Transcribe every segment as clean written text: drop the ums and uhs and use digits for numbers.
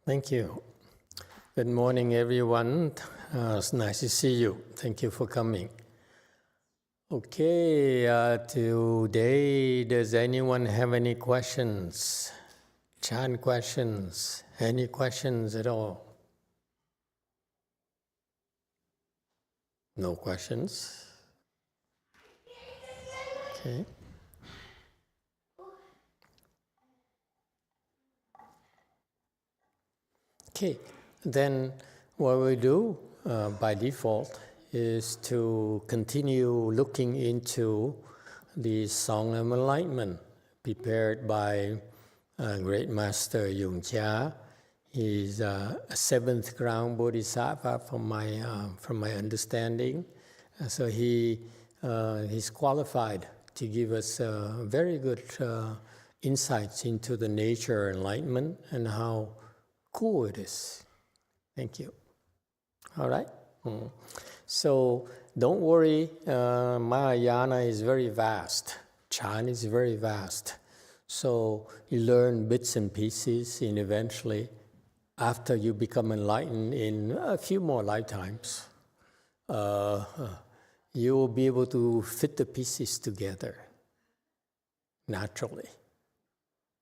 Thank you. Good morning, everyone. It's nice to see you. Thank you for coming. Okay, today, does anyone have any questions? Chan questions? Any questions at all? No questions? Okay. Okay, then what we do by default is to continue looking into the Song of Enlightenment prepared by Great Master YongHua. He's a seventh ground Bodhisattva from my understanding. So he's qualified to give us very good insights into the nature of enlightenment and how cool it is. Thank you. All right. So don't worry, Mahayana is very vast. Chan is very vast. So you learn bits and pieces, and eventually, after you become enlightened in a few more lifetimes, you will be able to fit the pieces together naturally,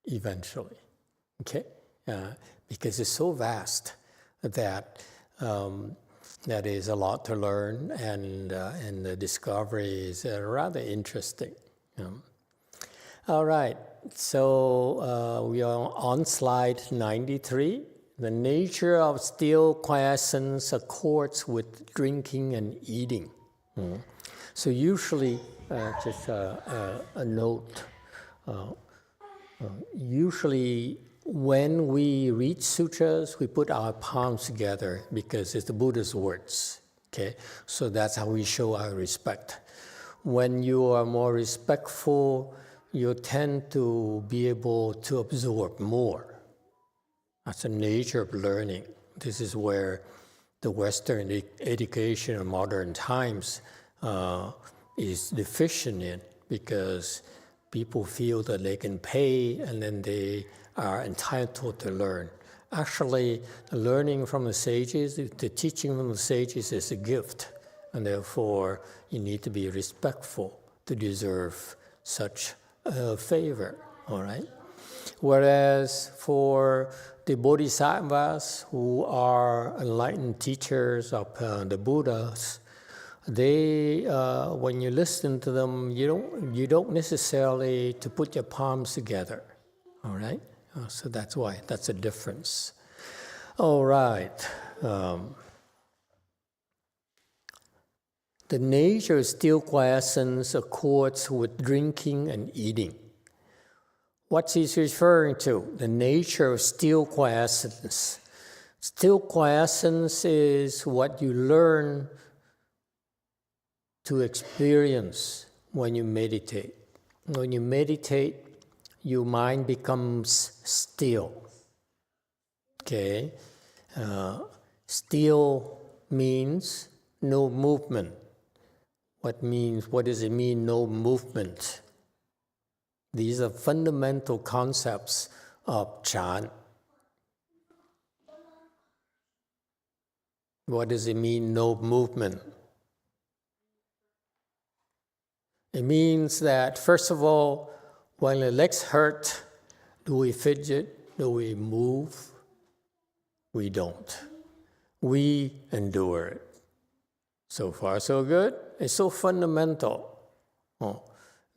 eventually. Okay? Because it's so vast that that is a lot to learn, and the discovery is rather interesting. All right, so we are on slide 93. The nature of still quiescence accords with drinking and eating. So usually, just a note, usually when we read sutras, we put our palms together because it's the Buddha's words, okay? So that's how we show our respect. When you are more respectful, you tend to be able to absorb more. That's the nature of learning. This is where the Western education in modern times is deficient in, because people feel that they can pay and then they are entitled to learn. Actually, the learning from the sages, the teaching from the sages is a gift, and therefore you need to be respectful to deserve such a favor, all right? Whereas for the bodhisattvas who are enlightened teachers of the Buddhas, they, when you listen to them, you don't necessarily to put your palms together, all right? So that's why, that's a difference. All right. The nature of still quiescence accords with drinking and eating. What he's referring to, the nature of still quiescence. Still quiescence is what you learn to experience when you meditate. When you meditate, your mind becomes still. Okay? Still means no movement. What does it mean, no movement? These are fundamental concepts of Chan. What does it mean, no movement? It means that, first of all, when the legs hurt, do we fidget? Do we move? We don't. We endure it. So far, so good. It's so fundamental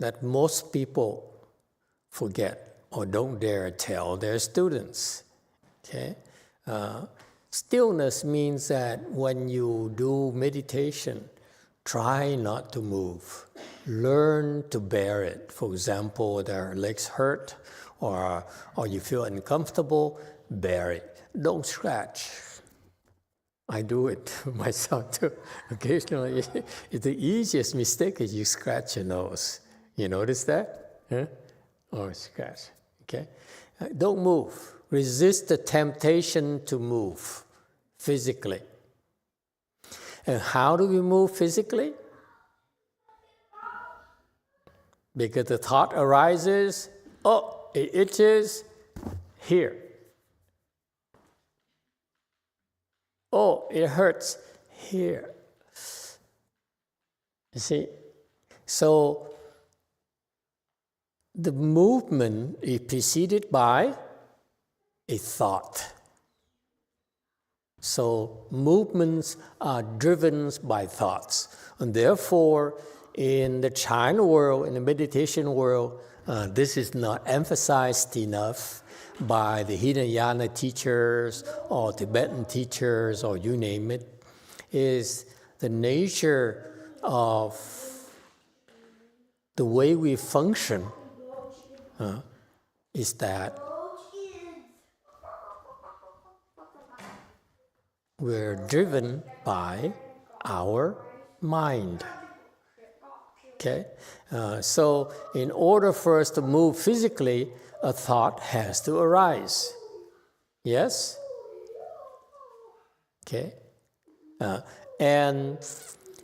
that most people forget or don't dare tell their students. Okay? Stillness means that when you do meditation, try not to move. Learn to bear it. For example, their legs hurt or you feel uncomfortable, bear it. Don't scratch. I do it myself too. Occasionally, the easiest mistake is you scratch your nose. You notice that? Huh? Or scratch. Okay? Don't move. Resist the temptation to move physically. And how do we move physically? Because the thought arises, oh, it itches here. Oh, it hurts here. You see? So the movement is preceded by a thought. So movements are driven by thoughts. And therefore, in the Chan world, in the meditation world, this is not emphasized enough by the Hinayana teachers or Tibetan teachers or you name it, is the nature of the way we function is that we're driven by our mind. Okay? So in order for us to move physically, a thought has to arise. Yes? Okay? And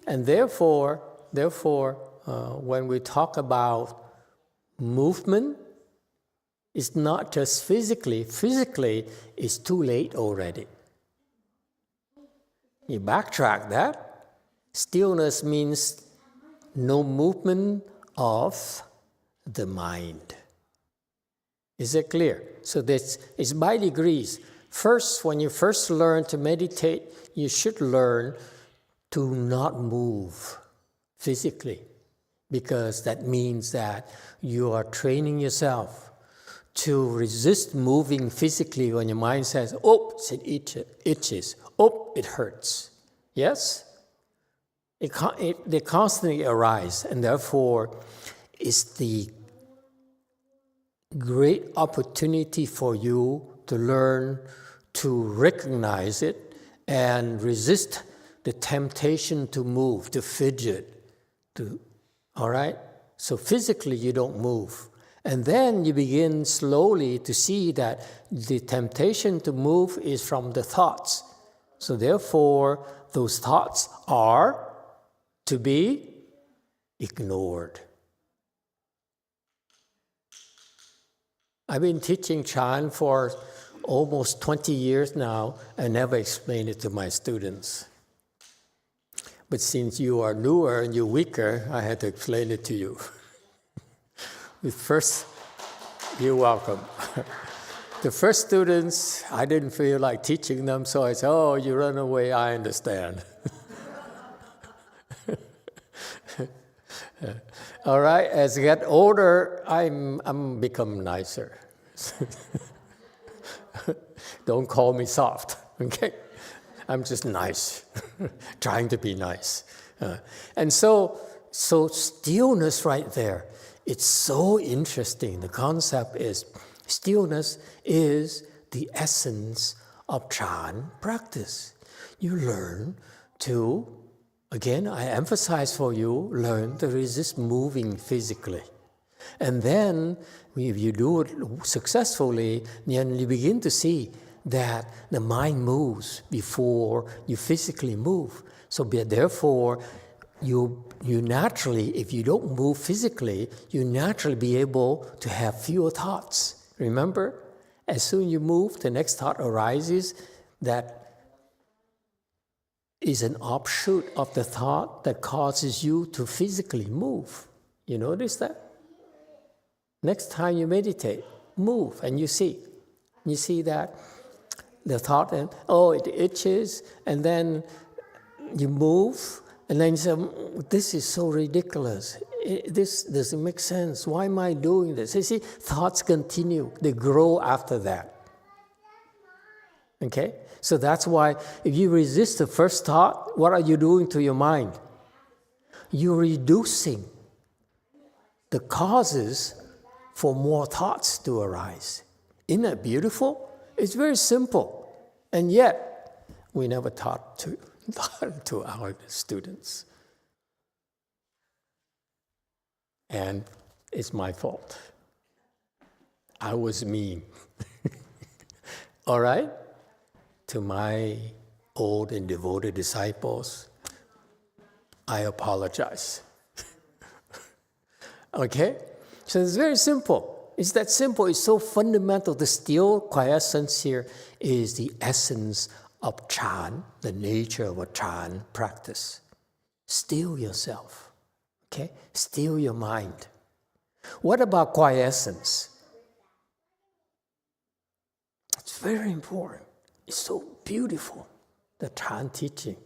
therefore, when we talk about movement, it's not just physically. Physically, it's too late already. You backtrack that. Stillness means no movement of the mind. Is it clear? So this is by degrees. First, when you first learn to meditate, you should learn to not move physically, because that means that you are training yourself to resist moving physically when your mind says, oh, it itches, oh, it hurts. Yes? They constantly arise, and therefore it's the great opportunity for you to learn to recognize it and resist the temptation to move, to fidget, all right? So physically you don't move. And then you begin slowly to see that the temptation to move is from the thoughts. So therefore, those thoughts are to be ignored. I've been teaching Chan for almost 20 years now and never explained it to my students. But since you are newer and you're weaker, I had to explain it to you. First, you're welcome. The first students, I didn't feel like teaching them, so I said, oh, you run away, I understand. All right, as I get older, I'm become nicer. Don't call me soft, okay? I'm just nice, trying to be nice. And so stillness right there, it's so interesting. The concept is stillness is the essence of Chan practice. You learn to, again, I emphasize for you, learn to resist moving physically. And then, if you do it successfully, then you begin to see that the mind moves before you physically move. So therefore, you naturally, if you don't move physically, you naturally be able to have fewer thoughts. Remember, as soon as you move, the next thought arises that is an offshoot of the thought that causes you to physically move. You notice that? Next time you meditate, move, and you see that the thought, and oh, it itches, and then you move, and then you say, this is so ridiculous. This doesn't make sense. Why am I doing this? You see, thoughts continue. They grow after that. Okay? So that's why if you resist the first thought, what are you doing to your mind? You're reducing the causes for more thoughts to arise. Isn't that beautiful? It's very simple. And yet, we never taught to our students. And it's my fault. I was mean. All right? To my old and devoted disciples, I apologize. Okay? So it's very simple. It's that simple. It's so fundamental. The still quiescence here is the essence of Chan, the nature of a Chan practice. Still yourself, okay? Still your mind. What about quiescence? It's very important. It's so beautiful, the Chan teaching.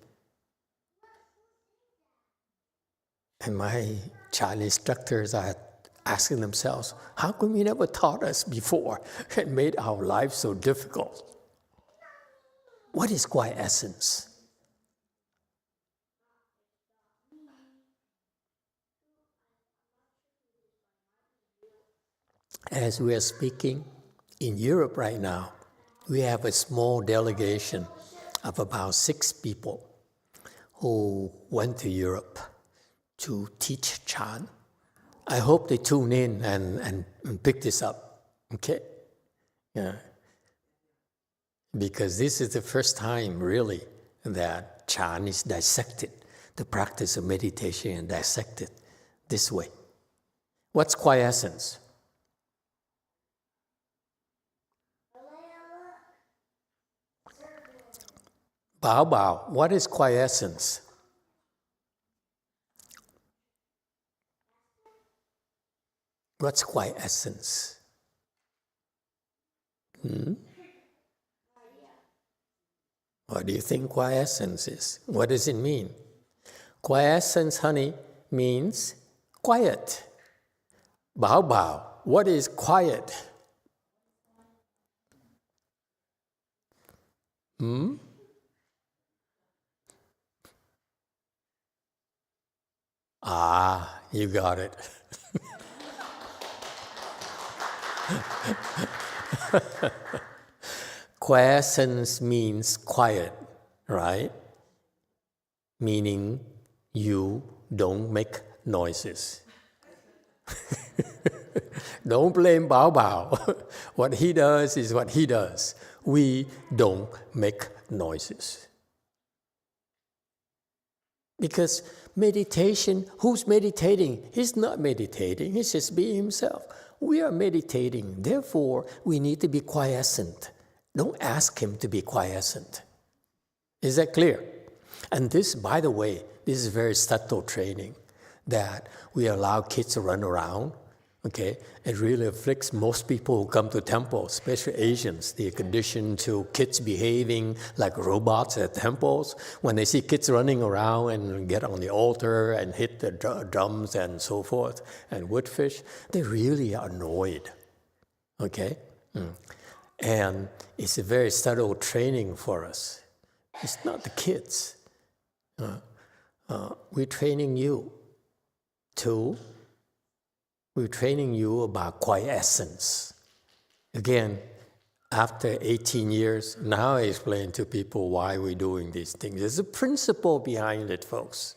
And my Chan instructors are asking themselves, how come you never taught us before and made our lives so difficult? What is quiescence? As we are speaking, in Europe right now, we have a small delegation of about 6 people who went to Europe to teach Chan. I hope they tune in and pick this up, okay? Yeah. Because this is the first time, really, that Chan is dissected, the practice of meditation is dissected this way. What's quiescence? Bao Bao, what is quiescence? What's quiescence? What do you think quiescence is? What does it mean? Quiescence, honey, means quiet. Bao Bao, what is quiet? Ah, you got it. Quiescence means quiet, right? Meaning you don't make noises. Don't blame Bao Bao. What he does is what he does. We don't make noises. Because meditation, who's meditating? He's not meditating, he's just being himself. We are meditating, therefore we need to be quiescent. Don't ask him to be quiescent. Is that clear? And this, by the way, this is very subtle training that we allow kids to run around. Okay, it really afflicts most people who come to temples, especially Asians. They're conditioned to kids behaving like robots at temples. When they see kids running around and get on the altar and hit the drums and so forth, and woodfish, they really are annoyed. Okay? And it's a very subtle training for us. It's not the kids. We're training you to We're training you about quiescence. Again, after 18 years, now I explain to people why we're doing these things. There's a principle behind it, folks,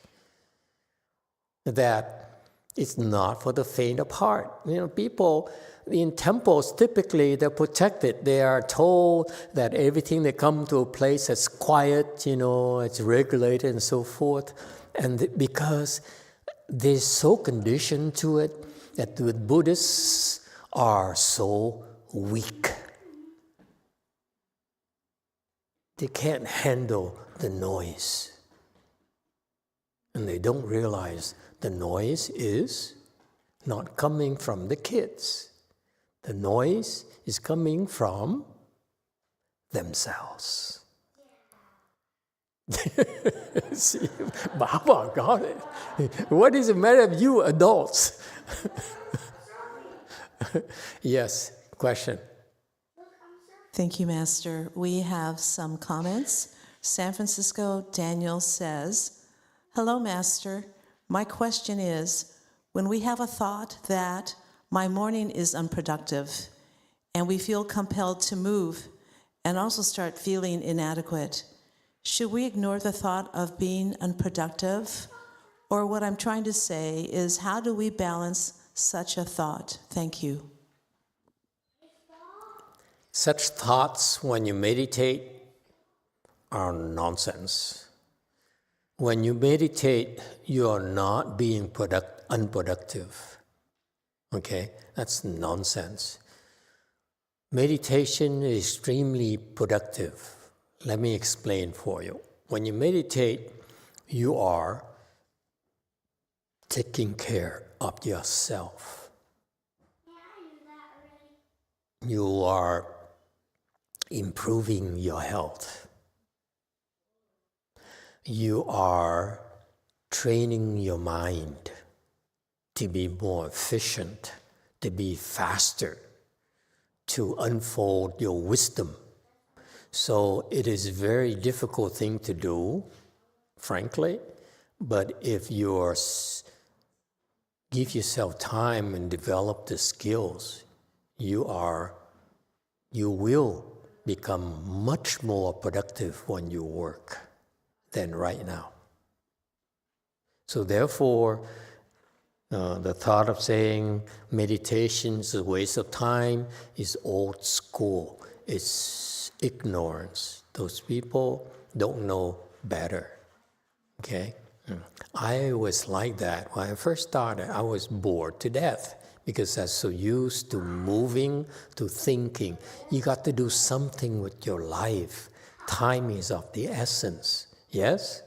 that it's not for the faint of heart. You know, people in temples, typically they're protected. They are told that everything, they come to a place that's quiet, you know, it's regulated and so forth. And because they're so conditioned to it, that the Buddhists are so weak. They can't handle the noise. And they don't realize the noise is not coming from the kids. The noise is coming from themselves. See, Baba got it. What is the matter with you adults? Yes, question. Thank you, Master. We have some comments. San Francisco Daniel says, "Hello, Master. My question is, when we have a thought that my morning is unproductive and we feel compelled to move and also start feeling inadequate, should we ignore the thought of being unproductive? Or what I'm trying to say is, how do we balance such a thought? Thank you." Such thoughts, when you meditate, are nonsense. When you meditate, you are not being unproductive. Okay? That's nonsense. Meditation is extremely productive. Let me explain for you. When you meditate, you are taking care of yourself. You are improving your health. You are training your mind to be more efficient, to be faster, to unfold your wisdom. So it is a very difficult thing to do, frankly, but if you give yourself time and develop the skills, you will become much more productive when you work than right now. So therefore, the thought of saying meditation is a waste of time is old school. It's ignorance. Those people don't know better. Okay? I was like that. When I first started, I was bored to death because I was so used to moving, to thinking. You got to do something with your life. Time is of the essence. Yes?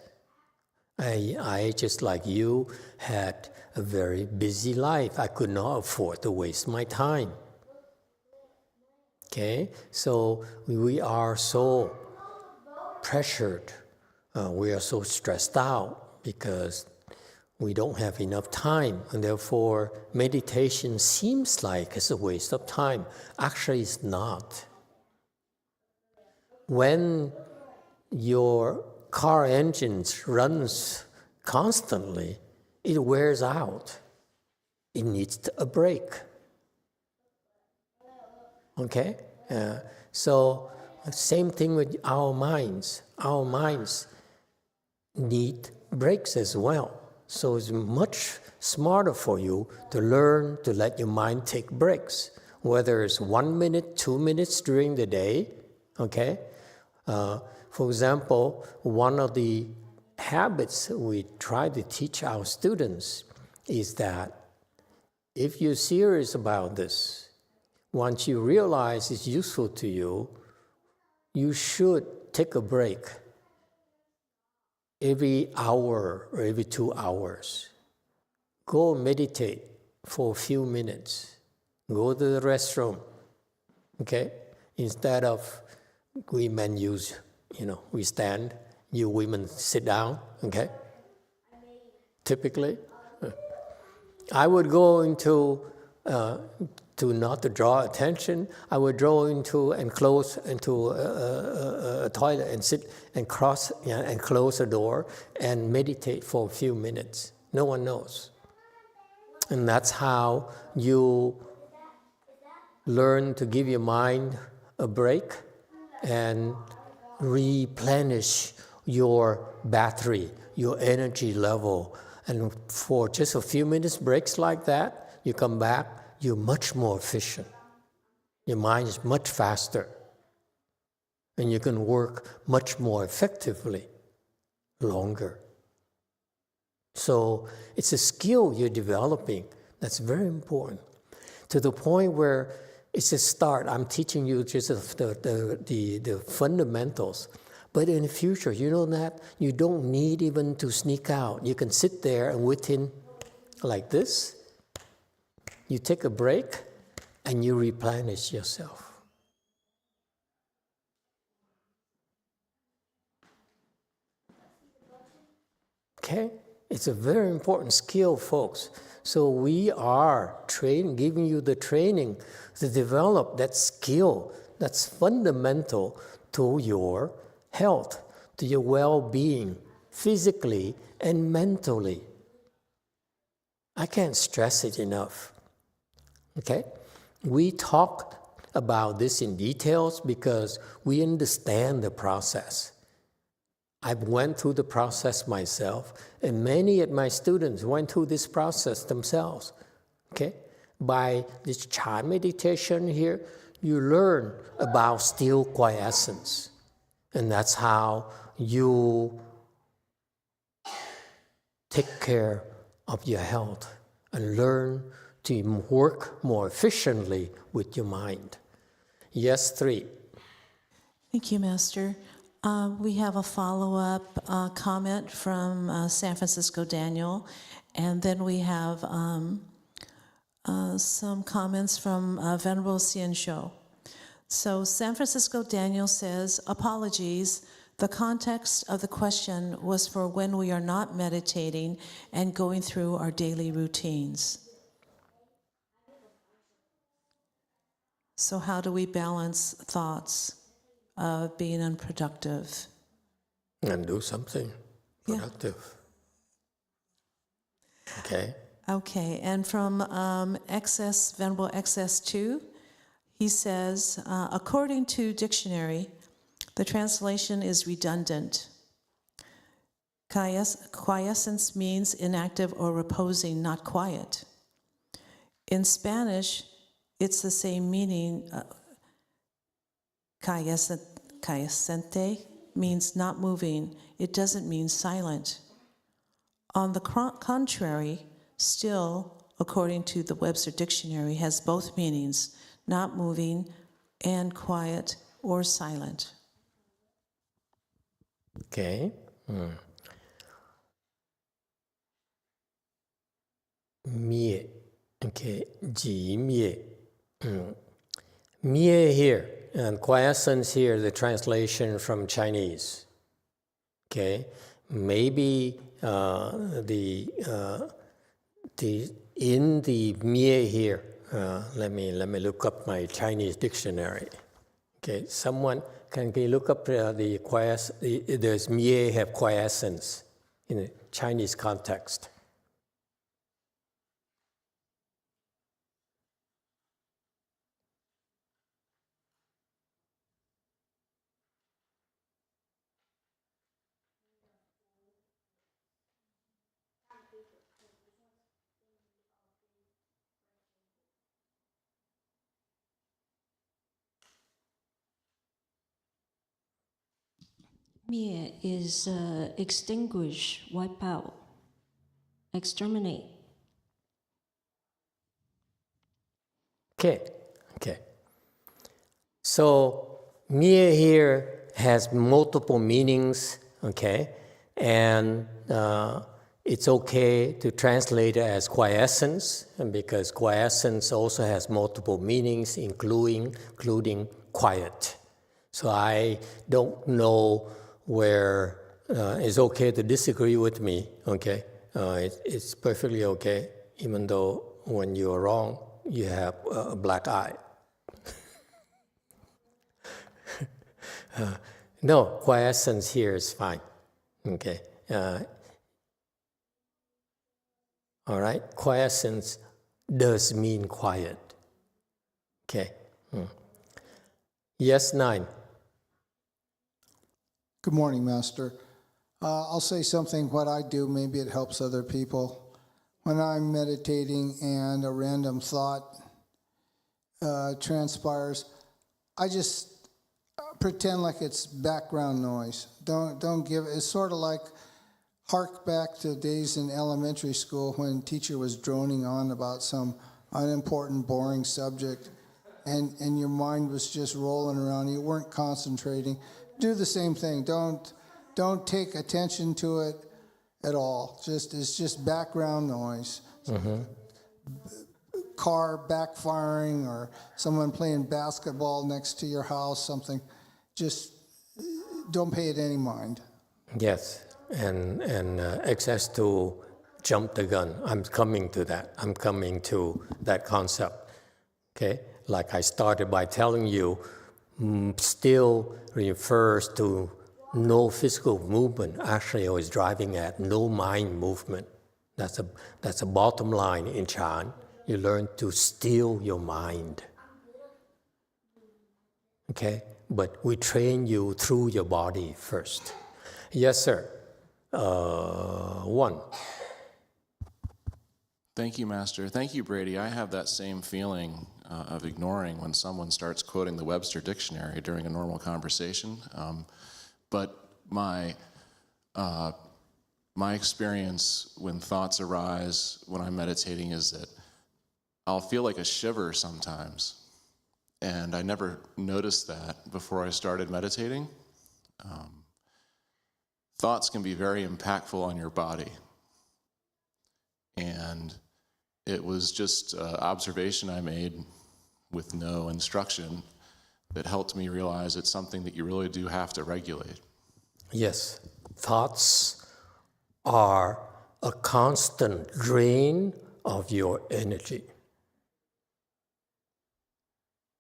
I just like you, had a very busy life. I could not afford to waste my time. Okay? So we are so pressured. We are so stressed out because we don't have enough time. And therefore, meditation seems like it's a waste of time. Actually, it's not. When your car engine runs constantly, it wears out. It needs a break. Okay? So, same thing with our minds. Our minds need breaks as well. So it's much smarter for you to learn to let your mind take breaks, whether it's 1 minute, 2 minutes during the day, okay? For example, one of the habits we try to teach our students is that if you're serious about this, once you realize it's useful to you, you should take a break every hour or every 2 hours. Go meditate for a few minutes. Go to the restroom, okay? Instead of we men use, we stand, you women sit down, okay? Typically. I would go into, to not to draw attention, I would go into and close into a toilet and sit and cross and close the door and meditate for a few minutes. No one knows. And that's how you learn to give your mind a break and replenish your battery, your energy level. And for just a few minutes breaks like that, you come back, you're much more efficient. Your mind is much faster. And you can work much more effectively, longer. So it's a skill you're developing that's very important. To the point where it's a start. I'm teaching you just the fundamentals. But in the future, you know that you don't need even to sneak out. You can sit there and within like this, you take a break and you replenish yourself. Okay? It's a very important skill, folks. So we are giving you the training to develop that skill that's fundamental to your health, to your well-being, physically and mentally. I can't stress it enough. Okay? We talked about this in details because we understand the process. I went through the process myself, and many of my students went through this process themselves. Okay? By this Chan meditation here, you learn about still quiescence. And that's how you take care of your health and learn to work more efficiently with your mind. Yes, 3. Thank you, Master. We have a follow-up comment from San Francisco Daniel, and then we have some comments from Venerable Xian Shou. So San Francisco Daniel says, apologies, the context of the question was for when we are not meditating and going through our daily routines. So how do we balance thoughts of being unproductive? And do something productive. Yeah. Okay. Okay, and from Venerable XS2, he says, according to dictionary, the translation is redundant. Quiescence means inactive or reposing, not quiet. In Spanish, it's the same meaning. Quiescente means not moving. It doesn't mean silent. On the contrary, still, according to the Webster Dictionary, has both meanings, not moving and quiet or silent. Okay. Mie. Okay. Ji mie. Mie here, and quiescence here, the translation from Chinese. Okay. Maybe in the mie here, let me look up my Chinese dictionary. Okay, someone can you look up does mie have quiescence in a Chinese context? Mie is extinguish, wipe out, exterminate. Okay. So mie here has multiple meanings, okay? And it's okay to translate it as quiescence, because quiescence also has multiple meanings, including quiet. So I don't know where it's okay to disagree with me, okay? It's perfectly okay, even though when you're wrong, you have a black eye. No, quiescence here is fine, okay? All right, quiescence does mean quiet, okay? Yes, 9. Good morning, Master. I'll say something, what I do, maybe it helps other people. When I'm meditating and a random thought transpires, I just pretend like it's background noise. Don't give it. It's sort of like hark back to days in elementary school when teacher was droning on about some unimportant, boring subject, and your mind was just rolling around. You weren't concentrating. Do the same thing. Don't take attention to it at all. It's just background noise. Mm-hmm. Car backfiring or someone playing basketball next to your house, something. Just don't pay it any mind. Yes, and access to jump the gun. I'm coming to that. I'm coming to that concept. Okay, like I started by telling you, still refers to no physical movement. Actually, I was driving at no mind movement. That's a bottom line in Chan. You learn to still your mind. Okay, but we train you through your body first. Yes, sir. 1. Thank you, Master. Thank you, Brady. I have that same feeling of ignoring when someone starts quoting the Webster Dictionary during a normal conversation. But my experience when thoughts arise when I'm meditating is that I'll feel like a shiver sometimes. And I never noticed that before I started meditating. thoughts can be very impactful on your body. And it was just observation I made with no instruction that helped me realize it's something that you really do have to regulate. Yes, thoughts are a constant drain of your energy.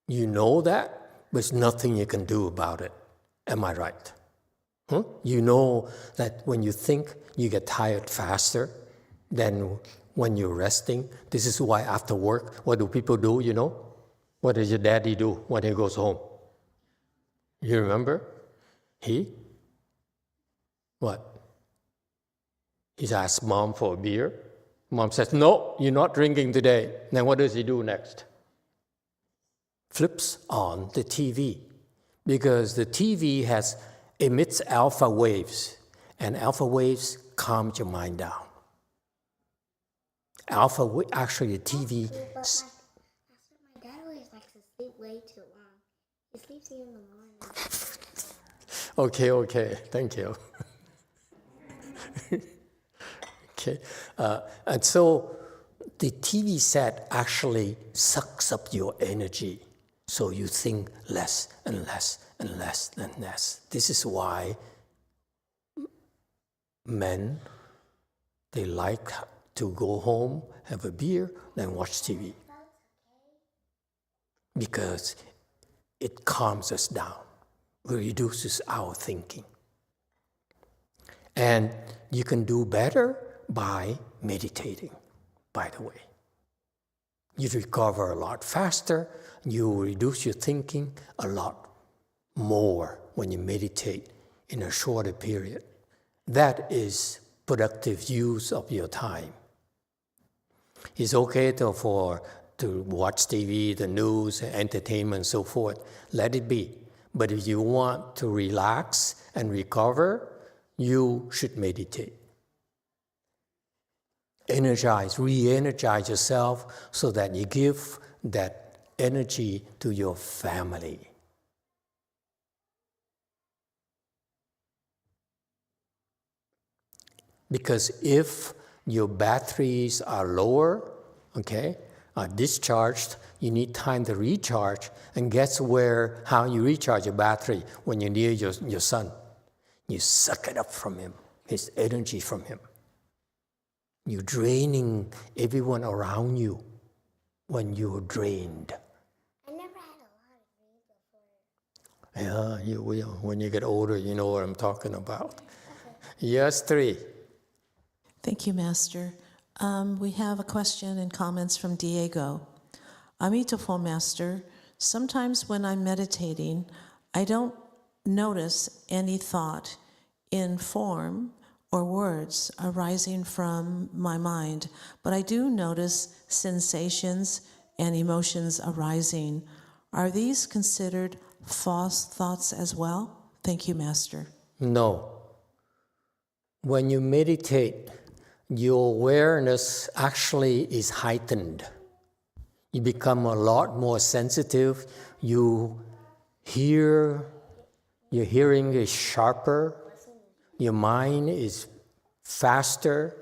You know that, but there's nothing you can do about it. Am I right? You know that when you think, you get tired faster than when you're resting. This is why after work, what do people do, you know? What does your daddy do when he goes home? You remember? What? He asks mom for a beer. Mom says, no, you're not drinking today. Then what does he do next? Flips on the TV, because the TV emits alpha waves, and alpha waves calm your mind down. Actually, the TV. My dad always likes to sleep way too long. He sleeps in the morning. Okay, thank you. Okay, and so the TV set actually sucks up your energy, so you think less and less and less and less. This is why men, they like to go home, have a beer, then watch TV. Because it calms us down, reduces our thinking. And you can do better by meditating, by the way. You recover a lot faster, you reduce your thinking a lot more when you meditate in a shorter period. That is productive use of your time. It's okay to watch TV, the news, entertainment, and so forth. Let it be. But if you want to relax and recover, you should meditate. Re-energize yourself so that you give that energy to your family. Because if your batteries are lower, are discharged, you need time to recharge. And guess how you recharge your battery when you're near your son? You suck it up from him, his energy from him. You're draining everyone around you when you're drained. I never had a lot of dreams before. Yeah, you will. When you get older, you know what I'm talking about. Yes, 3. Thank you, Master. We have a question and comments from Diego. Emitofuo, Master. Sometimes when I'm meditating, I don't notice any thought in form or words arising from my mind, but I do notice sensations and emotions arising. Are these considered false thoughts as well? Thank you, Master. No. When you meditate, your awareness actually is heightened. You become a lot more sensitive. Your hearing is sharper. Your mind is faster.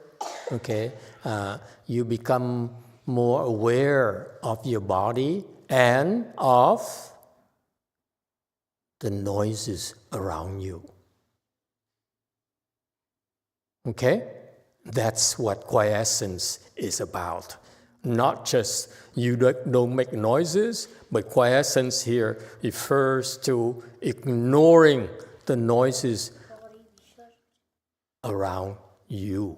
You become more aware of your body and of the noises around you. That's what quiescence is about. Not just you don't make noises, but quiescence here refers to ignoring the noises around you.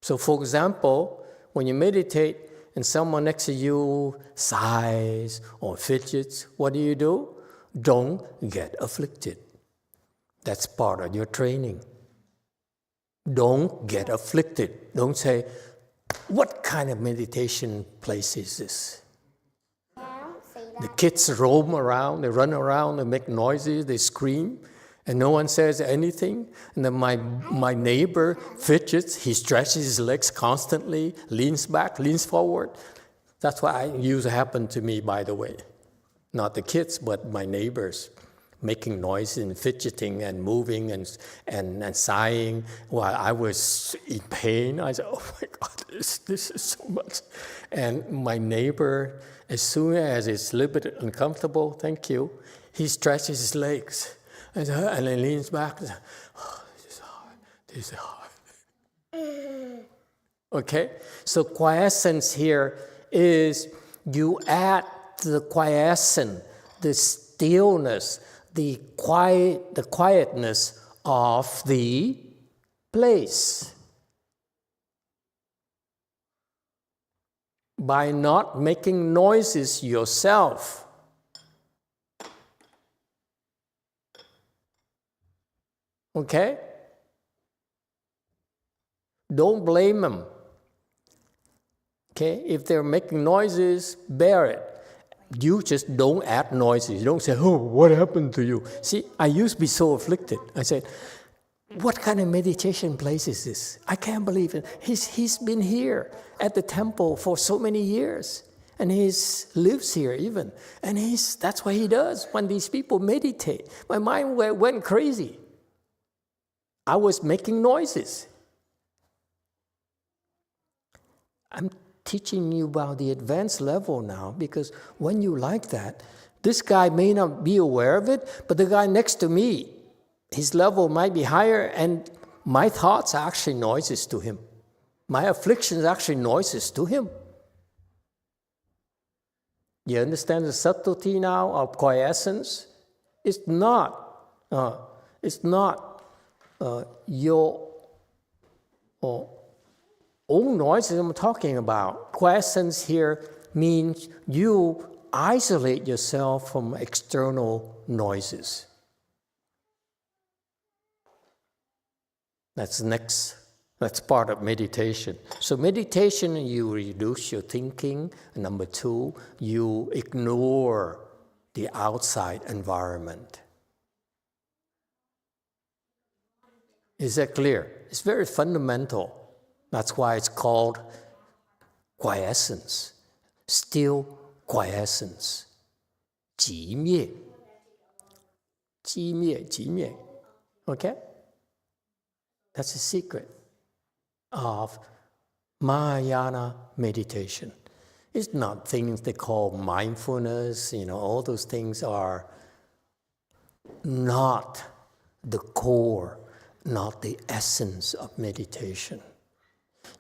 So for example, when you meditate and someone next to you sighs or fidgets, what do? Don't get afflicted. That's part of your training. Don't get afflicted. Don't say, what kind of meditation place is this? I don't say that. The kids roam around, they run around, they make noises, they scream, and no one says anything. And then my neighbor fidgets, he stretches his legs constantly, leans back, leans forward. That's what used to happen to me, by the way. Not the kids, but my neighbors, making noise and fidgeting and moving and sighing while I was in pain. I said, oh my God, this is so much. And my neighbor, as soon as it's a little bit uncomfortable, thank you, he stretches his legs and he leans back and says, oh, this is hard. Okay, so quiescence here is you add the quiescence, the stillness, the quietness of the place. By not making noises yourself. Okay? Don't blame them. Okay? If they're making noises, bear it. You just don't add noises. You don't say, oh, what happened to you? See, I used to be so afflicted. I said, what kind of meditation place is this? I can't believe it. He's been here at the temple for so many years. And he lives here even. And that's what he does when these people meditate. My mind went crazy. I was making noises. I'm teaching you about the advanced level now, because when you like that, this guy may not be aware of it, but the guy next to me, his level might be higher, and my thoughts are actually noises to him. My afflictions are actually noises to him. You understand the subtlety now of quiescence? It's not your own noises I'm talking about. Quiescence here means you isolate yourself from external noises. That's part of meditation. So meditation, you reduce your thinking. Number two, you ignore the outside environment. Is that clear? It's very fundamental. That's why it's called quiescence. Still quiescence. 寂灭. 寂灭, 寂灭. Okay? That's the secret of Mahayana meditation. It's not things they call mindfulness, all those things are not the core, not the essence of meditation.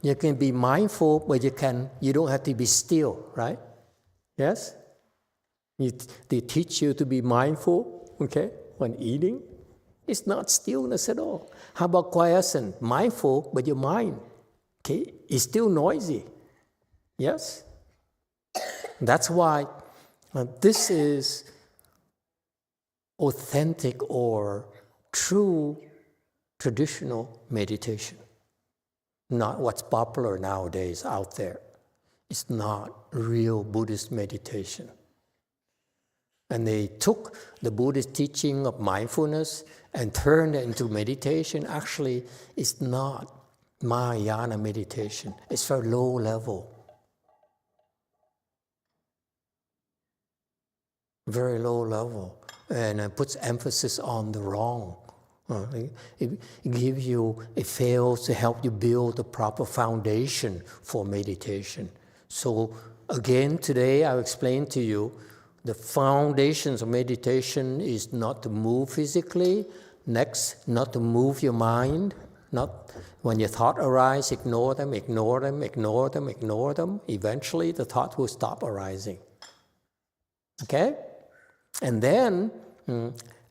You can be mindful, but you don't have to be still, right? Yes? They teach you to be mindful, okay, when eating. It's not stillness at all. How about quiescence? Mindful, but your mind, okay, is still noisy. Yes? That's why this is authentic or true traditional meditation. Not what's popular nowadays out there. It's not real Buddhist meditation. And they took the Buddhist teaching of mindfulness and turned it into meditation. Actually, it's not Mahayana meditation. It's very low level. Very low level. And it puts emphasis on the wrong. It gives you, it fails to help you build the proper foundation for meditation. So again, today I'll explain to you the foundations of meditation is not to move physically. Next, not to move your mind. Not when your thoughts arise, ignore them, ignore them, ignore them, ignore them. Eventually, the thought will stop arising. Okay? And then,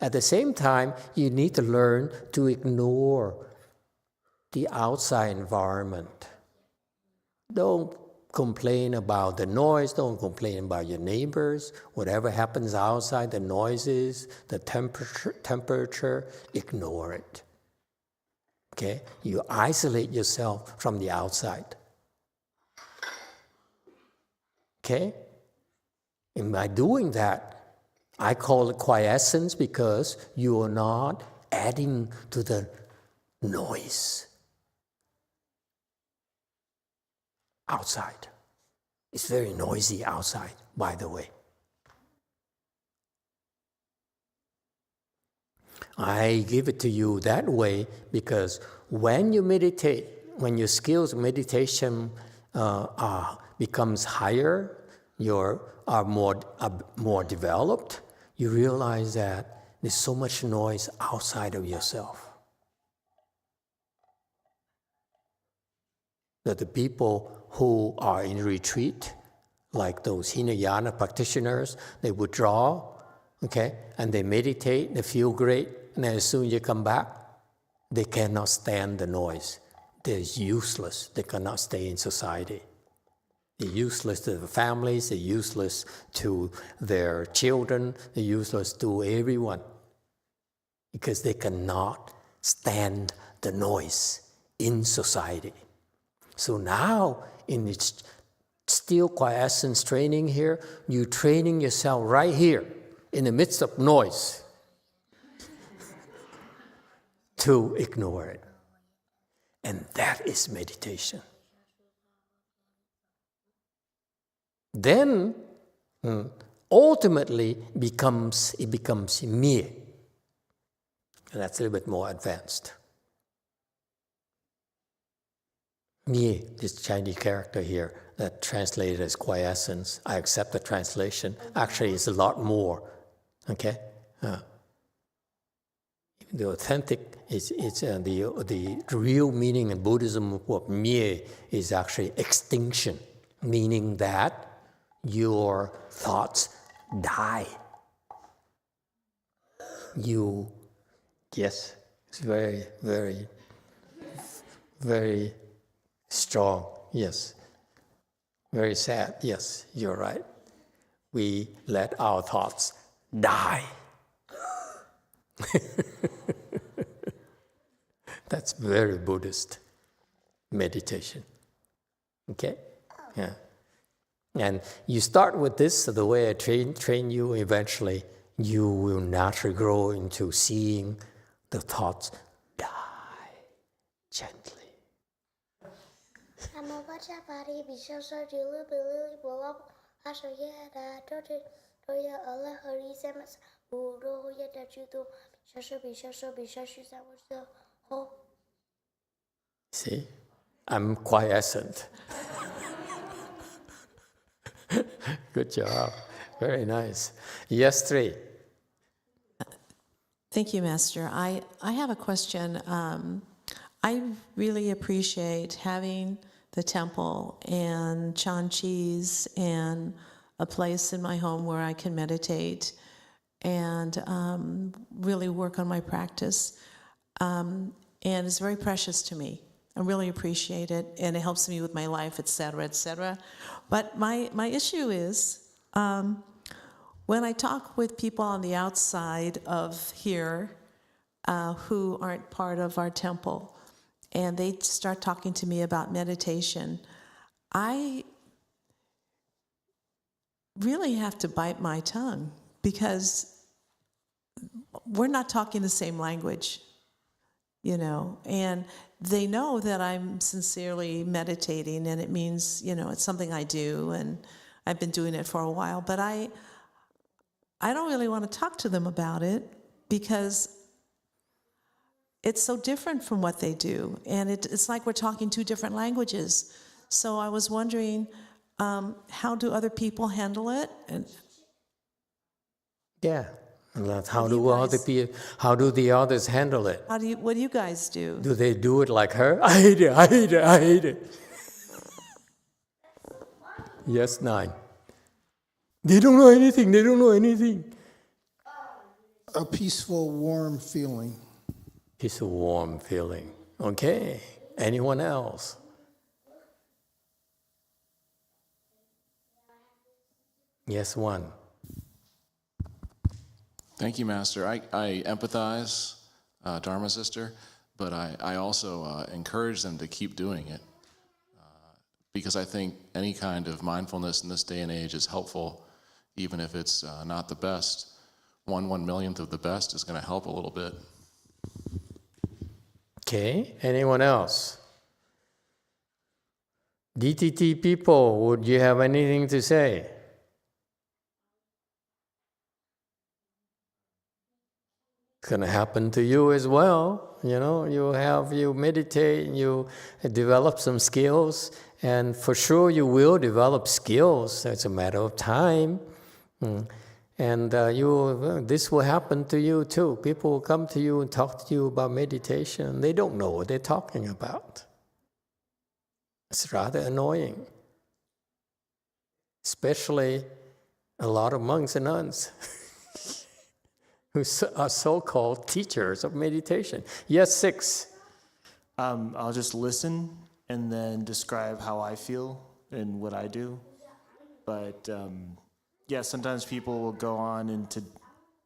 at the same time, you need to learn to ignore the outside environment. Don't complain about the noise, don't complain about your neighbors. Whatever happens outside, the noises, the temperature, ignore it. Okay? You isolate yourself from the outside. Okay? And by doing that, I call it quiescence because you are not adding to the noise outside. It's very noisy outside, by the way. I give it to you that way because when you meditate, when your skills of meditation becomes higher, are more developed, you realize that there's so much noise outside of yourself. That the people who are in retreat, like those Hinayana practitioners, they withdraw, okay, and they meditate, they feel great, and then as soon as you come back, they cannot stand the noise. They're useless. They cannot stay in society. They're useless to the families, they're useless to their children, they're useless to everyone because they cannot stand the noise in society. So now, in its still quiescence training here, you're training yourself right here in the midst of noise to ignore it. And that is meditation. Then, ultimately, it becomes mere. And that's a little bit more advanced. Mere, this Chinese character here, that translated as quiescence. I accept the translation. Actually, it's a lot more. Okay? The authentic, the real meaning in Buddhism of mere is actually extinction, meaning that your thoughts die. Yes, it's very, very, very strong, yes. Very sad, yes, you're right. We let our thoughts die. That's very Buddhist meditation. Okay? Yeah. And you start with this, so the way I train you, eventually you will naturally grow into seeing the thoughts die gently. See? I'm quiescent. Good job. Very nice. Yes, 3. Thank you, Master. I have a question. I really appreciate having the temple and chanchis and a place in my home where I can meditate and really work on my practice. And it's very precious to me. I really appreciate it, and it helps me with my life, et cetera, et cetera. But my issue is, when I talk with people on the outside of here who aren't part of our temple, and they start talking to me about meditation, I really have to bite my tongue because we're not talking the same language, you know, and they know that I'm sincerely meditating, and it means, you know, it's something I do, and I've been doing it for a while, but I don't really want to talk to them about it because it's so different from what they do, and it's like we're talking 2 different languages. So I was wondering, how do other people handle it? Yeah. How do the others handle it? What do you guys do? Do they do it like her? I hate it, I hate it, I hate it. Yes, 9. They don't know anything, they don't know anything. A peaceful, warm feeling. Peaceful, warm feeling. Okay. Anyone else? Yes, 1. Thank you, Master. I empathize, Dharma sister, but I also encourage them to keep doing it because I think any kind of mindfulness in this day and age is helpful, even if it's not the best. 1/1,000,000th of the best is going to help a little bit. Okay. Anyone else? DTT people, would you have anything to say? It's going to happen to you as well. You meditate, you develop some skills, and for sure you will develop skills. It's a matter of time. And this will happen to you too. People will come to you and talk to you about meditation. They don't know what they're talking about. It's rather annoying. Especially a lot of monks and nuns who are so-called teachers of meditation. Yes, 6. I'll just listen and then describe how I feel and what I do. But sometimes people will go on into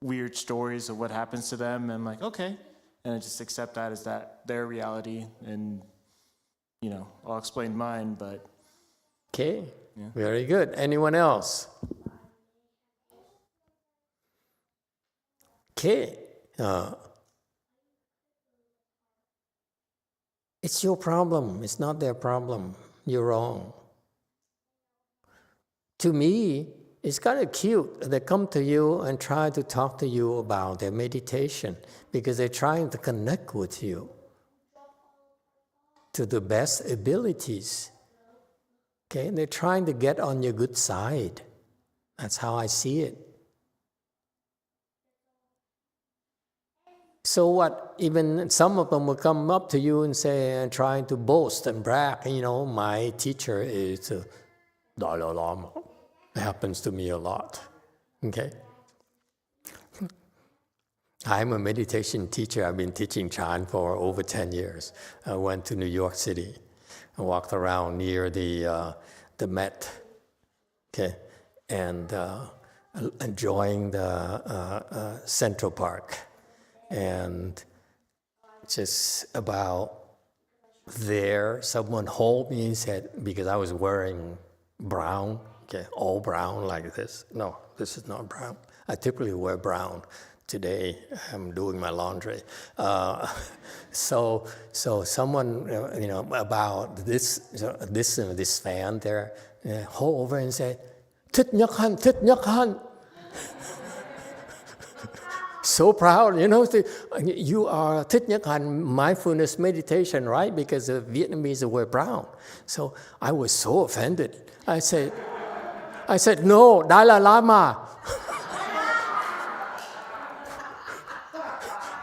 weird stories of what happens to them, and I'm like, okay. And I just accept that as their reality, and, I'll explain mine, but... Okay, Very good. Anyone else? Okay. It's your problem. It's not their problem. You're wrong. To me, it's kind of cute. They come to you and try to talk to you about their meditation because they're trying to connect with you to the best abilities. Okay, they're trying to get on your good side. That's how I see it. So what? Even some of them will come up to you and say, and trying to boast and brag, my teacher is Dalai Lama. It happens to me a lot. Okay? I'm a meditation teacher. I've been teaching Chan for over 10 years. I went to New York City. I walked around near the Met, okay, and enjoying the Central Park. And just about there, someone hold me and said, because I was wearing brown, okay, all brown like this. No, this is not brown. I typically wear brown. Today, I'm doing my laundry. So someone, about this fan there, hold over and say, Thích Nhất Hạnh. So proud, you are Thích Nhất Hạnh mindfulness meditation, right? Because the Vietnamese wear brown. So I was so offended. I said, no, Dalai Lama.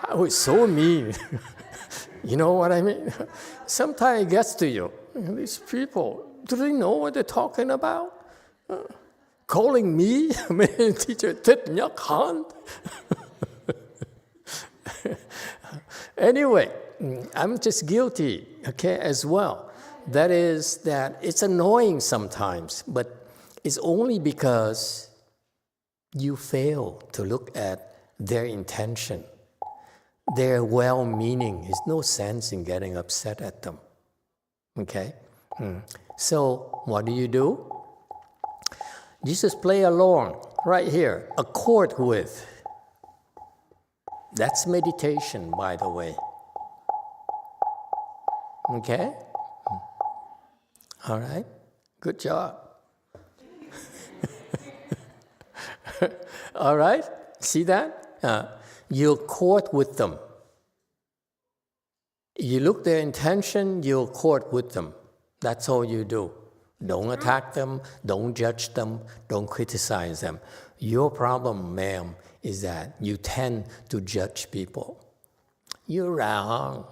I was so mean. You know what I mean? Sometimes it gets to you. These people, do they know what they're talking about? Calling me, teacher, Thích Nhất Hạnh. Anyway, I'm just guilty, okay, as well. That is that it's annoying sometimes, but it's only because you fail to look at their intention. Their well-meaning. There's no sense in getting upset at them. Okay? So, what do? You just play along, right here. Accord with. That's meditation, by the way. Okay? All right? Good job. All right? See that? You accord with them. You look their intention, you accord with them. That's all you do. Don't attack them, don't judge them, don't criticize them. Your problem, ma'am, is that you tend to judge people. You're wrong.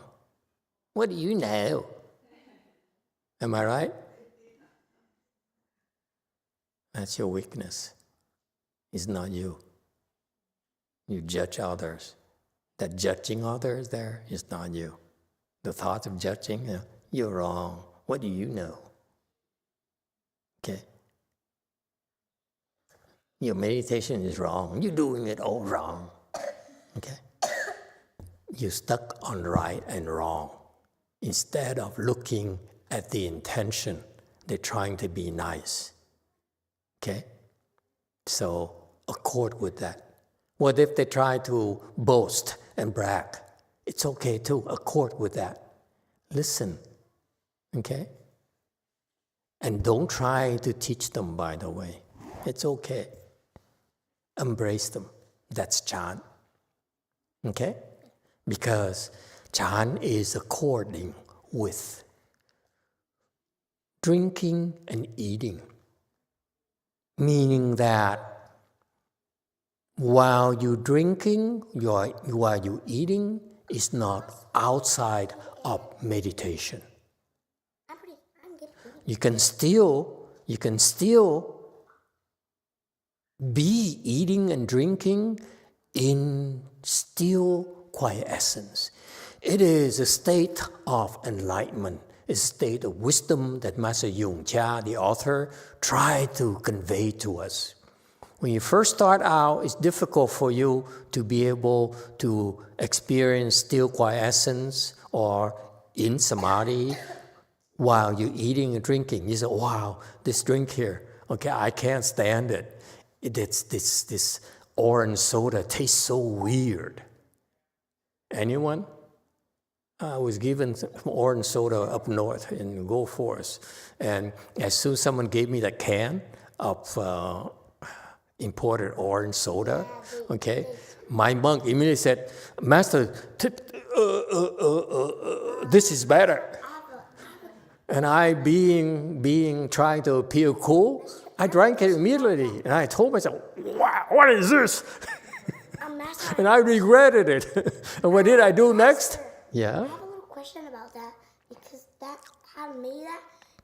What do you know? Am I right? That's your weakness. It's not you. You judge others. That judging others there is not you. The thought of judging, you're wrong. What do you know? Okay. Your meditation is wrong. You're doing it all wrong. Okay. You're stuck on right and wrong. Instead of looking at the intention, they're trying to be nice. Okay? So accord with that. What if they try to boast and brag? It's okay to accord with that. Listen, okay? And don't try to teach them, by the way. It's okay. Embrace them. That's Chan. Okay? Because Chan is according with drinking and eating. Meaning that while you're drinking, while you're eating, is not outside of meditation. You can still be eating and drinking in still quiescence. It is a state of enlightenment. It's a state of wisdom that Master YongHua, the author, tried to convey to us. When you first start out, it's difficult for you to be able to experience still quiescence or in samadhi while you're eating and drinking. You say, wow, this drink here, okay, I can't stand it. This orange soda tastes so weird. Anyone? I was given some orange soda up north in Gulf Forest. And as soon as someone gave me that can of imported orange soda, okay, my monk immediately said, Master, this is better. And I, trying to appear cool, I drank it immediately. And I told myself, wow, what is this? And I regretted it. And what did I do next? Yeah. I have a little question about that, because that how they made that,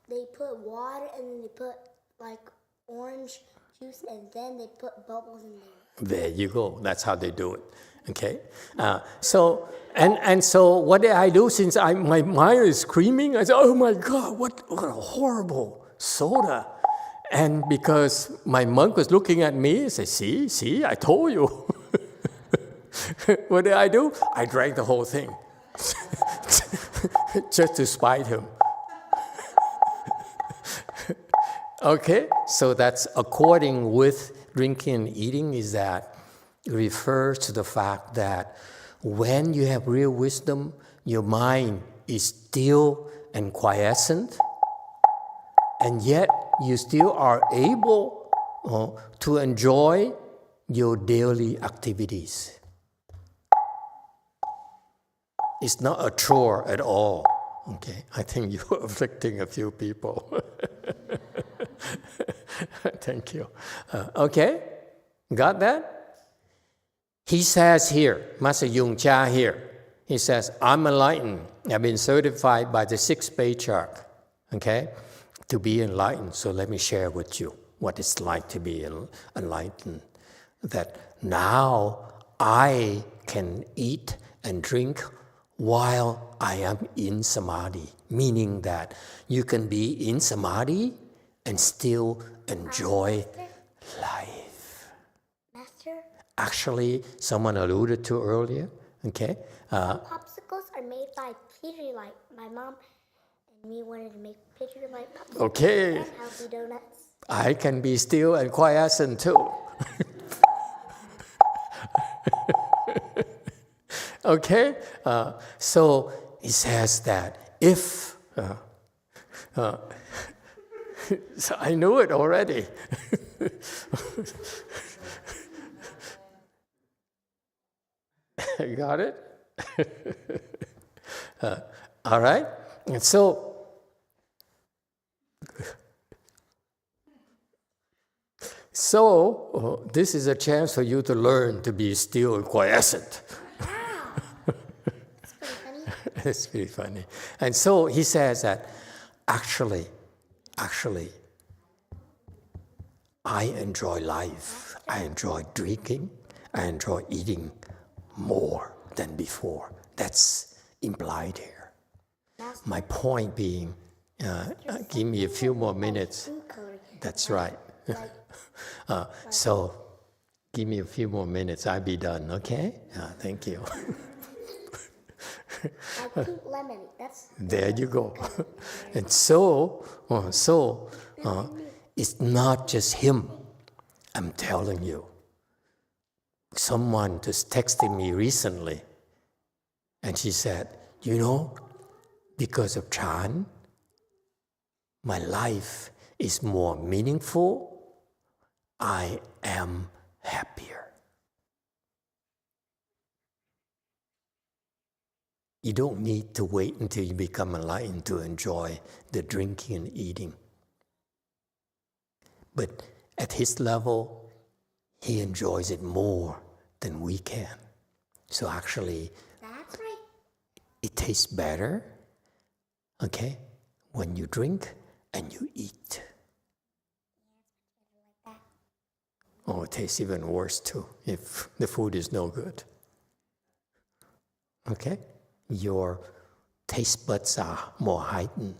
they put water and then they put like orange juice and then they put bubbles in there. There you go. That's how they do it. Okay. So what did I do? Since my mind is screaming, I said, "Oh my God, what a horrible soda!" And because my monk was looking at me, I said, "See, I told you." What did I do? I drank the whole thing. Just to spite him. Okay, so that's according with drinking and eating, is that it refers to the fact that when you have real wisdom, your mind is still and quiescent, and yet you still are able to enjoy your daily activities. It's not a chore at all. Okay, I think you're afflicting a few people. Thank you. Okay, got that? He says here, Master YongHua here, he says, I'm enlightened. I've been certified by the 6th patriarch, okay, to be enlightened. So let me share with you what it's like to be enlightened. That now I can eat and drink while I am in samadhi, meaning that you can be in samadhi and still enjoy life. Master? Actually, someone alluded to earlier, okay? Popsicles are made by Pidgeot. My mom and me wanted to make Pidgeot popsicles. Okay. And healthy donuts. I can be still and quiescent too. Okay? So he says that if... so I knew it already. Got it? All right? And so... So, this is a chance for you to learn to be still and quiescent. It's pretty funny. And so he says that actually, I enjoy life. I enjoy drinking. I enjoy eating more than before. That's implied here. My point being, give me a few more minutes. That's right. So, give me a few more minutes. I'll be done, okay? Thank you. I pink lemon. That's there you go. And so, it's not just him. I'm telling you. Someone just texted me recently, and she said, you know, because of Chan, my life is more meaningful, I am happier. You don't need to wait until you become enlightened to enjoy the drinking and eating. But at his level, he enjoys it more than we can. So actually, That's right. it tastes better, okay, when you drink and you eat. Oh, it tastes even worse too if the food is no good. Okay? Your taste buds are more heightened,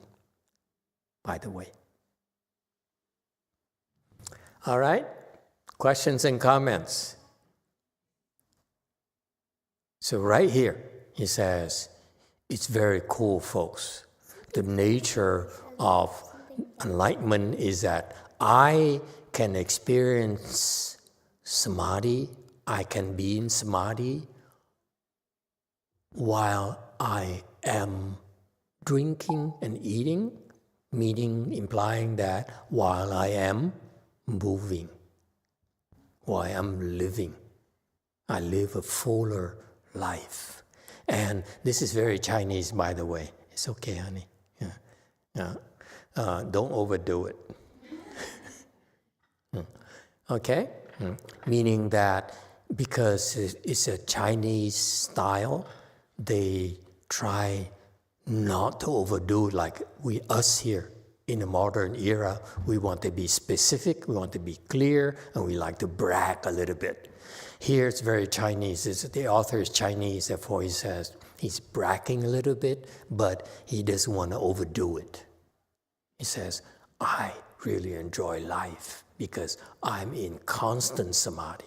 by the way. All right? Questions and comments? So right here, he says, it's very cool, folks. The nature of enlightenment is that I can experience samadhi, I can be in samadhi while I am drinking and eating, meaning implying that while I am moving, while I am living, I live a fuller life. And this is very Chinese, by the way. It's okay, honey. Don't overdo it. Okay? Meaning that because it's a Chinese style, they try not to overdo it like us here. In the modern era, we want to be specific, we want to be clear, and we like to brag a little bit. Here it's very Chinese. The author is Chinese, therefore he says he's bragging a little bit, but he doesn't want to overdo it. He says, I really enjoy life because I'm in constant samadhi.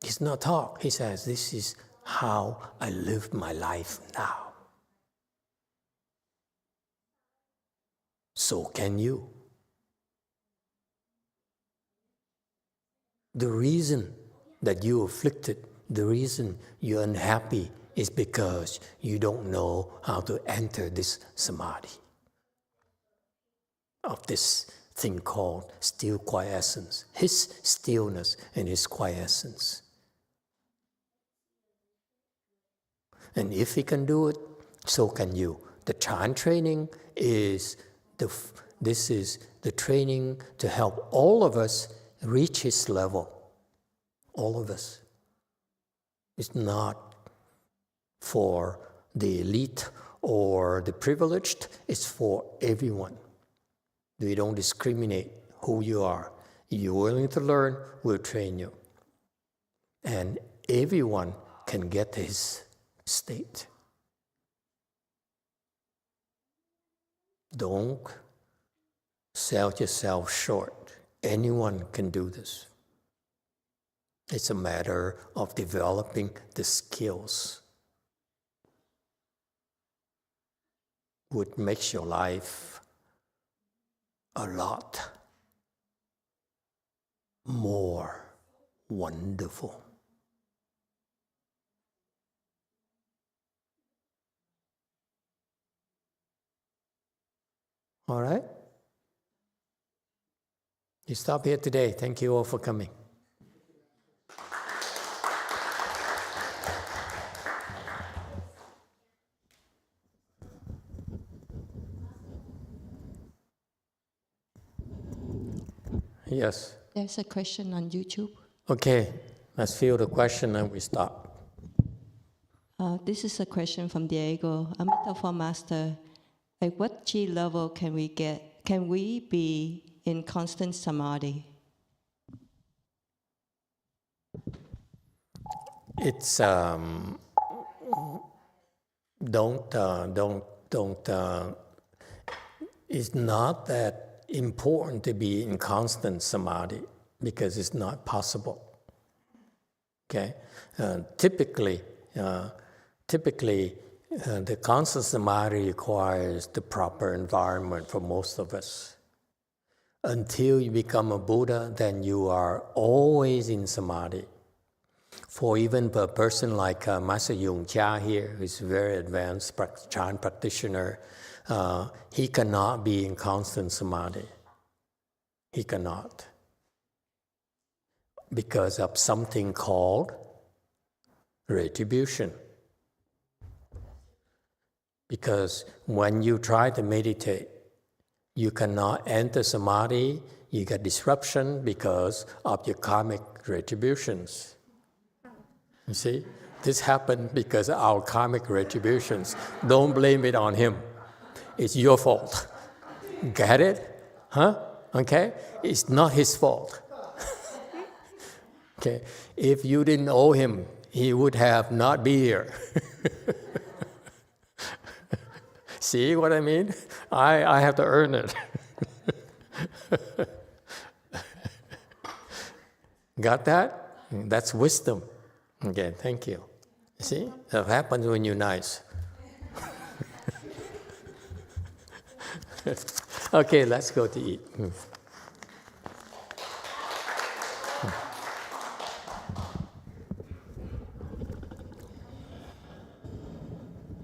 He's not talk. He says, this is how I live my life now. So can you. The reason that you're afflicted, the reason you're unhappy is because you don't know how to enter this samadhi of this thing called still quiescence, his stillness and his quiescence. And if he can do it, so can you. The Chan training is this is the training to help all of us reach his level. All of us. It's not for the elite or the privileged, it's for everyone. We don't discriminate who you are. If you're willing to learn, we'll train you. And everyone can get his state. Don't sell yourself short. Anyone can do this. It's a matter of developing the skills, which makes your life a lot more wonderful. All right? You stop here today. Thank you all for coming. Yes. There's a question on YouTube. Okay, let's feel the question and we stop. This is a question from Diego. Emitofuo Master, at what G level can we be in constant samadhi? It's it's not that important to be in constant samadhi because it's not possible. Okay, typically, the constant samadhi requires the proper environment for most of us. Until you become a Buddha, then you are always in samadhi. For even a person like Master YongHua here, who's a very advanced Chan practitioner, he cannot be in constant samadhi. He cannot. Because of something called retribution. Because when you try to meditate, you cannot enter samadhi, you get disruption because of your karmic retributions. You see? This happened because of our karmic retributions. Don't blame it on him. It's your fault. Get it? Huh? Okay? It's not his fault. Okay? If you didn't owe him, he would have not be here. See what I mean? I have to earn it. Got that? That's wisdom. Okay, thank you. See? That happens when you're nice. Okay, let's go to eat.